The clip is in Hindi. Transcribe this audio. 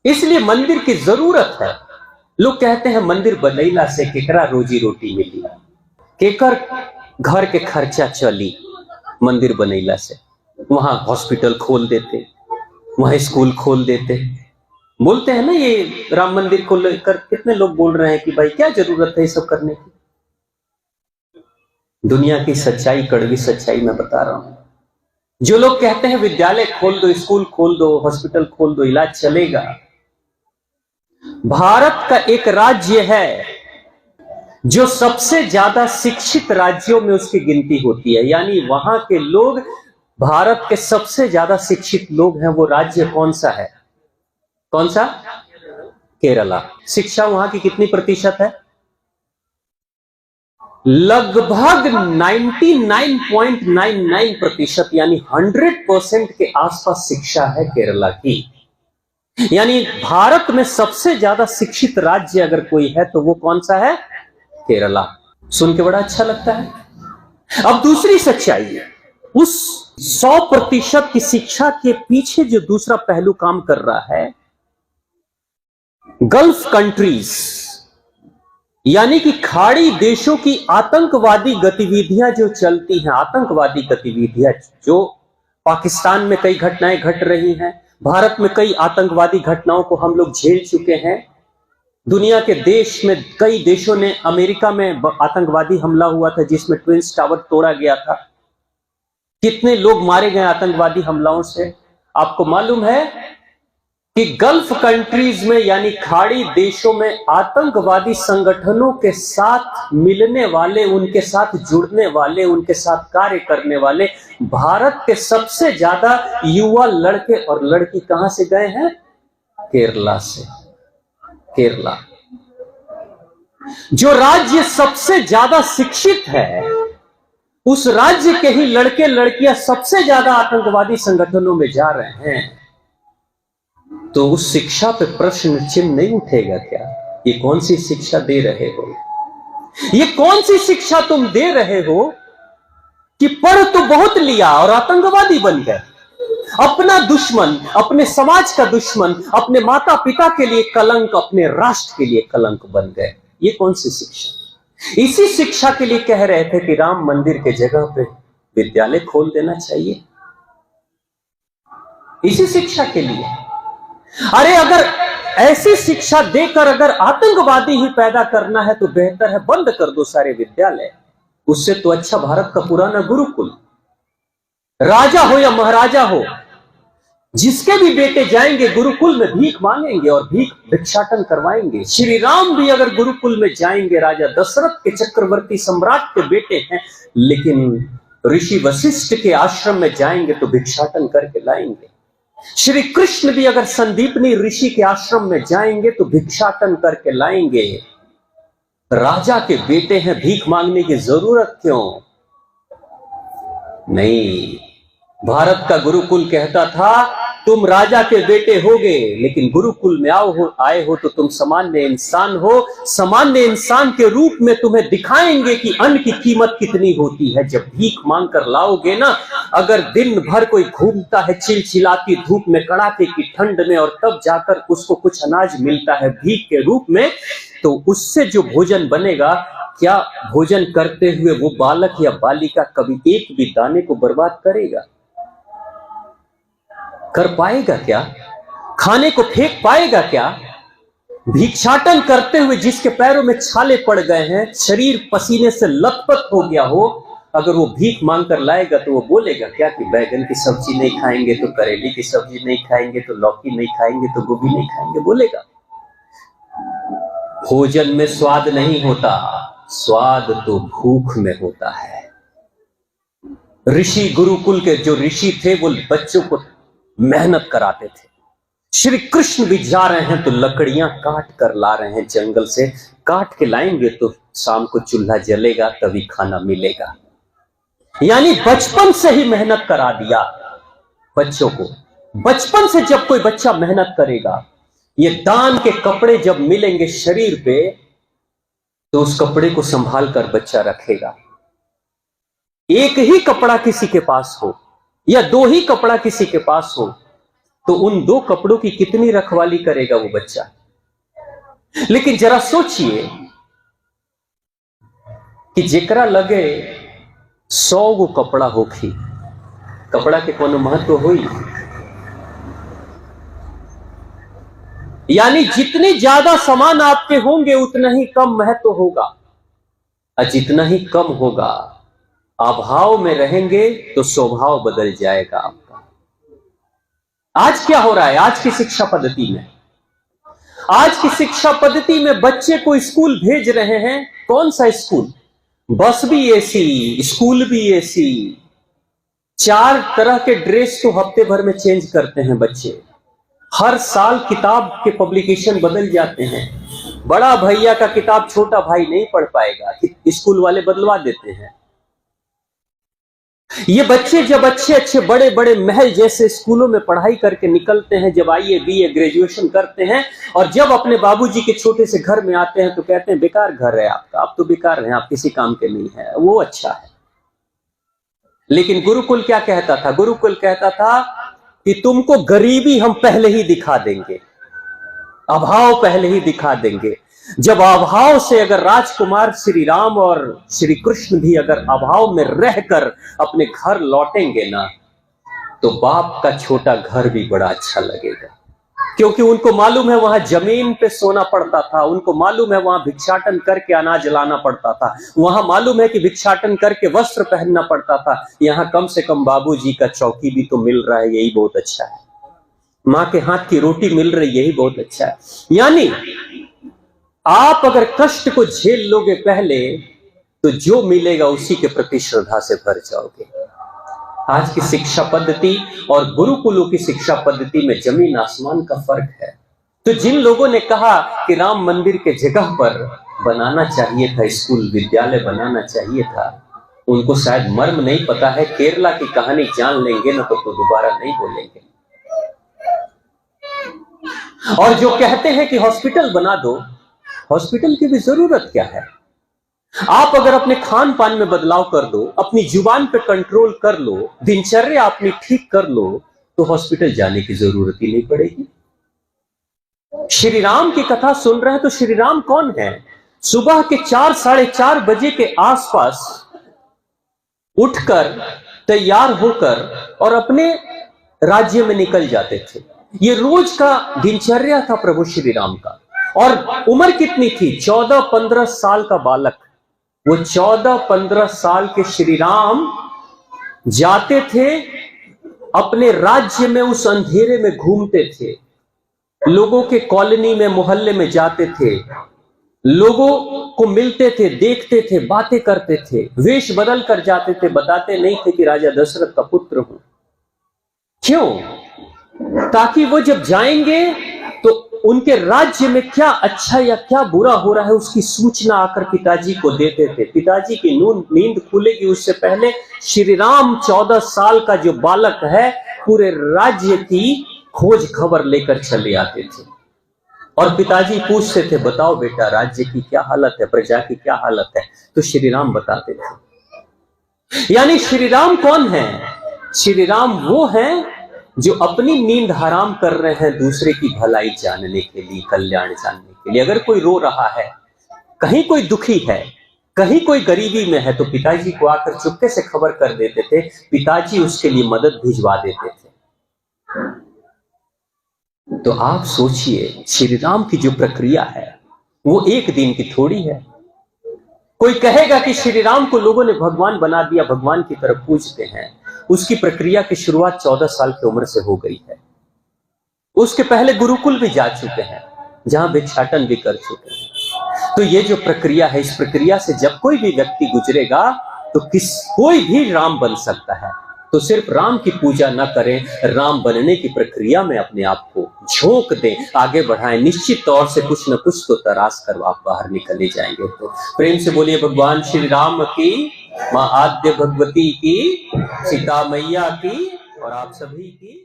इसलिए मंदिर की जरूरत है। लोग कहते हैं मंदिर बनैला से केकरा रोजी रोटी मिली, केकर घर के खर्चा चली मंदिर बनैला से। वहां हॉस्पिटल खोल देते, वहां स्कूल खोल देते। बोलते हैं ना, ये राम मंदिर को लेकर कितने लोग बोल रहे हैं कि भाई क्या जरूरत है ये सब करने की। दुनिया की सच्चाई, कड़वी सच्चाई मैं बता रहा हूं। जो लोग कहते हैं विद्यालय खोल दो, स्कूल खोल दो, हॉस्पिटल खोल दो, इलाज चलेगा। भारत का एक राज्य है जो सबसे ज्यादा शिक्षित राज्यों में उसकी गिनती होती है, यानी वहां के लोग, भारत के सबसे ज्यादा शिक्षित लोग हैं, वो राज्य कौन सा है? कौन सा? केरला। शिक्षा वहां की कितनी प्रतिशत है? लगभग 99.99% यानी 100% के आसपास शिक्षा है केरला की। यानी भारत में सबसे ज्यादा शिक्षित राज्य अगर कोई है तो वो कौन सा है? केरला। सुन के बड़ा अच्छा लगता है। अब दूसरी सच्चाई है, उस 100% की शिक्षा के पीछे जो दूसरा पहलू काम कर रहा है, गल्फ कंट्रीज यानी कि खाड़ी देशों की आतंकवादी गतिविधियां जो चलती हैं, आतंकवादी गतिविधियां जो पाकिस्तान में कई घटनाएं घट रही हैं, भारत में कई आतंकवादी घटनाओं को हम लोग झेल चुके हैं। दुनिया के देश में कई देशों ने, अमेरिका में आतंकवादी हमला हुआ था जिसमें ट्विंस टावर तोड़ा गया था। कितने लोग मारे गए आतंकवादी हमलाओं से? आपको मालूम है कि गल्फ कंट्रीज में यानी खाड़ी देशों में आतंकवादी संगठनों के साथ मिलने वाले, उनके साथ जुड़ने वाले, उनके साथ कार्य करने वाले भारत के सबसे ज्यादा युवा लड़के और लड़की कहां से गए हैं? केरला से। केरला जो राज्य सबसे ज्यादा शिक्षित है, उस राज्य के ही लड़के लड़कियां सबसे ज्यादा आतंकवादी संगठनों में जा रहे हैं। तो उस शिक्षा पे प्रश्न चिन्ह नहीं उठेगा क्या? ये कौन सी शिक्षा दे रहे हो? ये कौन सी शिक्षा तुम दे रहे हो कि पढ़ तो बहुत लिया और आतंकवादी बन गए? अपना दुश्मन, अपने समाज का दुश्मन, अपने माता पिता के लिए कलंक, अपने राष्ट्र के लिए कलंक बन गए। ये कौन सी शिक्षा? इसी शिक्षा के लिए कह रहे थे कि राम मंदिर के जगह पे विद्यालय खोल देना चाहिए। इसी शिक्षा के लिए। अरे अगर ऐसी शिक्षा देकर अगर आतंकवादी ही पैदा करना है तो बेहतर है बंद कर दो सारे विद्यालय। उससे तो अच्छा भारत का पुराना गुरुकुल, राजा हो या महाराजा हो, जिसके भी बेटे जाएंगे गुरुकुल में भीख मांगेंगे और भिक्षाटन करवाएंगे। श्री राम भी अगर गुरुकुल में जाएंगे, राजा दशरथ के चक्रवर्ती सम्राट के बेटे हैं, लेकिन ऋषि वशिष्ठ के आश्रम में जाएंगे तो भिक्षाटन करके लाएंगे। श्री कृष्ण भी अगर संदीपनी ऋषि के आश्रम में जाएंगे तो भिक्षाटन करके लाएंगे। राजा के बेटे हैं, भीख मांगने की जरूरत क्यों? नहीं, भारत का गुरुकुल कहता था तुम राजा के बेटे होगे, लेकिन गुरुकुल में आए हो तो तुम सामान्य इंसान हो। सामान्य इंसान के रूप में तुम्हें दिखाएंगे कि अन्न की कीमत कितनी होती है। जब भीख मांग कर लाओगे ना, अगर दिन भर कोई घूमता है चिलचिलाती धूप में, कड़ाके की ठंड में, और तब जाकर उसको कुछ अनाज मिलता है भीख के रूप में, तो उससे जो भोजन बनेगा, क्या भोजन करते हुए वो बालक या बालिका कभी एक भी दाने को बर्बाद करेगा? कर पाएगा क्या? खाने को फेंक पाएगा क्या? भिक्षाटन करते हुए जिसके पैरों में छाले पड़ गए हैं, शरीर पसीने से लथपथ हो गया हो, अगर वो भीख मांग कर लाएगा तो वो बोलेगा क्या कि बैगन की सब्जी नहीं खाएंगे तो करेले की सब्जी नहीं खाएंगे, तो लौकी नहीं खाएंगे, तो गोभी नहीं खाएंगे? बोलेगा। भोजन में स्वाद नहीं होता, स्वाद तो भूख में होता है। ऋषि गुरुकुल के जो ऋषि थे वो बच्चों को मेहनत कराते थे। श्री कृष्ण भी जा रहे हैं तो लकड़ियां काट कर ला रहे हैं, जंगल से काट के लाएंगे तो शाम को चूल्हा जलेगा, तभी खाना मिलेगा। यानी बचपन से ही मेहनत करा दिया बच्चों को। बचपन से जब कोई बच्चा मेहनत करेगा, ये दान के कपड़े जब मिलेंगे शरीर पे, तो उस कपड़े को संभाल कर बच्चा रखेगा। एक ही कपड़ा किसी के पास हो या दो ही कपड़ा किसी के पास हो, तो उन 2 कपड़ों की कितनी रखवाली करेगा वो बच्चा। लेकिन जरा सोचिए कि जेकरा लगे 100 गो कपड़ा होखी, कपड़ा के कोनो महत्व हुई। यानी जितने ज्यादा सामान आपके होंगे उतना ही कम महत्व होगा, और जितना ही कम होगा, अभाव में रहेंगे तो स्वभाव बदल जाएगा आपका। आज क्या हो रहा है आज की शिक्षा पद्धति में? आज की शिक्षा पद्धति में बच्चे को स्कूल भेज रहे हैं, कौन सा स्कूल? बस भी एसी, स्कूल भी एसी, 4 तरह के ड्रेस तो हफ्ते भर में चेंज करते हैं बच्चे। हर साल किताब के पब्लिकेशन बदल जाते हैं। बड़ा भैया का किताब छोटा भाई नहीं पढ़ पाएगा, स्कूल वाले बदलवा देते हैं। ये बच्चे जब अच्छे अच्छे बड़े बड़े महल जैसे स्कूलों में पढ़ाई करके निकलते हैं, जब आईए बीए ग्रेजुएशन करते हैं, और जब अपने बाबूजी के छोटे से घर में आते हैं तो कहते हैं बेकार घर है आपका, आप तो बेकार हैं, आप किसी काम के नहीं है, वो अच्छा है। लेकिन गुरुकुल क्या कहता था? गुरुकुल कहता था कि तुमको गरीबी हम पहले ही दिखा देंगे, अभाव पहले ही दिखा देंगे। जब अभाव से अगर राजकुमार श्री राम और श्री कृष्ण भी अगर अभाव में रहकर अपने घर लौटेंगे ना, तो बाप का छोटा घर भी बड़ा अच्छा लगेगा, क्योंकि उनको मालूम है वहां जमीन पे सोना पड़ता था, उनको मालूम है वहां भिक्षाटन करके अनाज लाना पड़ता था, वहां मालूम है कि भिक्षाटन करके वस्त्र पहनना पड़ता था। यहाँ कम से कम बाबूजी का चौकी भी तो मिल रहा है, यही बहुत अच्छा है। माँ के हाथ की रोटी मिल रही, यही बहुत अच्छा है। यानी आप अगर कष्ट को झेल लोगे पहले, तो जो मिलेगा उसी के प्रति श्रद्धा से भर जाओगे। आज की शिक्षा पद्धति और गुरुकुलों की शिक्षा पद्धति में जमीन आसमान का फर्क है। तो जिन लोगों ने कहा कि राम मंदिर के जगह पर बनाना चाहिए था, स्कूल विद्यालय बनाना चाहिए था, उनको शायद मर्म नहीं पता है। केरला की कहानी जान लेंगे ना तो दोबारा नहीं बोलेंगे। और जो कहते हैं कि हॉस्पिटल बना दो, हॉस्पिटल की भी जरूरत क्या है? आप अगर अपने खान पान में बदलाव कर दो, अपनी जुबान पे कंट्रोल कर लो, दिनचर्या अपनी ठीक कर लो, तो हॉस्पिटल जाने की जरूरत ही नहीं पड़ेगी। श्री राम की कथा सुन रहे हैं तो श्री राम कौन है? सुबह के 4 साढ़े 4 बजे के आसपास उठकर तैयार होकर और अपने राज्य में निकल जाते थे। ये रोज का दिनचर्या था प्रभु श्री राम का। और उम्र कितनी थी? 14-15 साल का बालक। वो 14-15 साल के श्री राम जाते थे अपने राज्य में, उस अंधेरे में घूमते थे, लोगों के कॉलोनी में मोहल्ले में जाते थे, लोगों को मिलते थे, देखते थे, बातें करते थे, वेश बदल कर जाते थे, बताते नहीं थे कि राजा दशरथ का पुत्र हूं। क्यों? ताकि वो जब जाएंगे तो उनके राज्य में क्या अच्छा या क्या बुरा हो रहा है उसकी सूचना आकर पिताजी को देते थे। पिताजी की नींद खुलेगी उससे पहले श्री राम 14 साल का जो बालक है पूरे राज्य की खोज खबर लेकर चले आते थे। और पिताजी पूछते थे, बताओ बेटा राज्य की क्या हालत है, प्रजा की क्या हालत है? तो श्री राम बताते थे। यानी श्री राम कौन है? श्री राम वो हैं जो अपनी नींद हराम कर रहे हैं दूसरे की भलाई जानने के लिए, कल्याण जानने के लिए। अगर कोई रो रहा है, कहीं कोई दुखी है, कहीं कोई गरीबी में है, तो पिताजी को आकर चुपके से खबर कर देते थे, पिताजी उसके लिए मदद भिजवा देते थे। तो आप सोचिए श्री राम की जो प्रक्रिया है वो एक दिन की थोड़ी है। कोई कहेगा कि श्री राम को लोगों ने भगवान बना दिया, भगवान की तरफ पूजते हैं, उसकी प्रक्रिया की शुरुआत 14 साल की उम्र से हो गई है। उसके पहले गुरुकुल भी जा चुके हैं, जहां भिक्षाटन भी कर चुके हैं। तो ये जो प्रक्रिया है, इस प्रक्रिया से जब कोई भी व्यक्ति गुजरेगा तो कोई भी राम बन सकता है। तो सिर्फ राम की पूजा न करें, राम बनने की प्रक्रिया में अपने आप को झोंक दें, आगे बढ़ाएं। निश्चित तौर से कुछ न कुछ तो तराश कर आप बाहर निकले जाएंगे। तो प्रेम से बोलिए भगवान श्री राम की, मां आद्य भगवती की, सीता मैया की, और आप सभी की।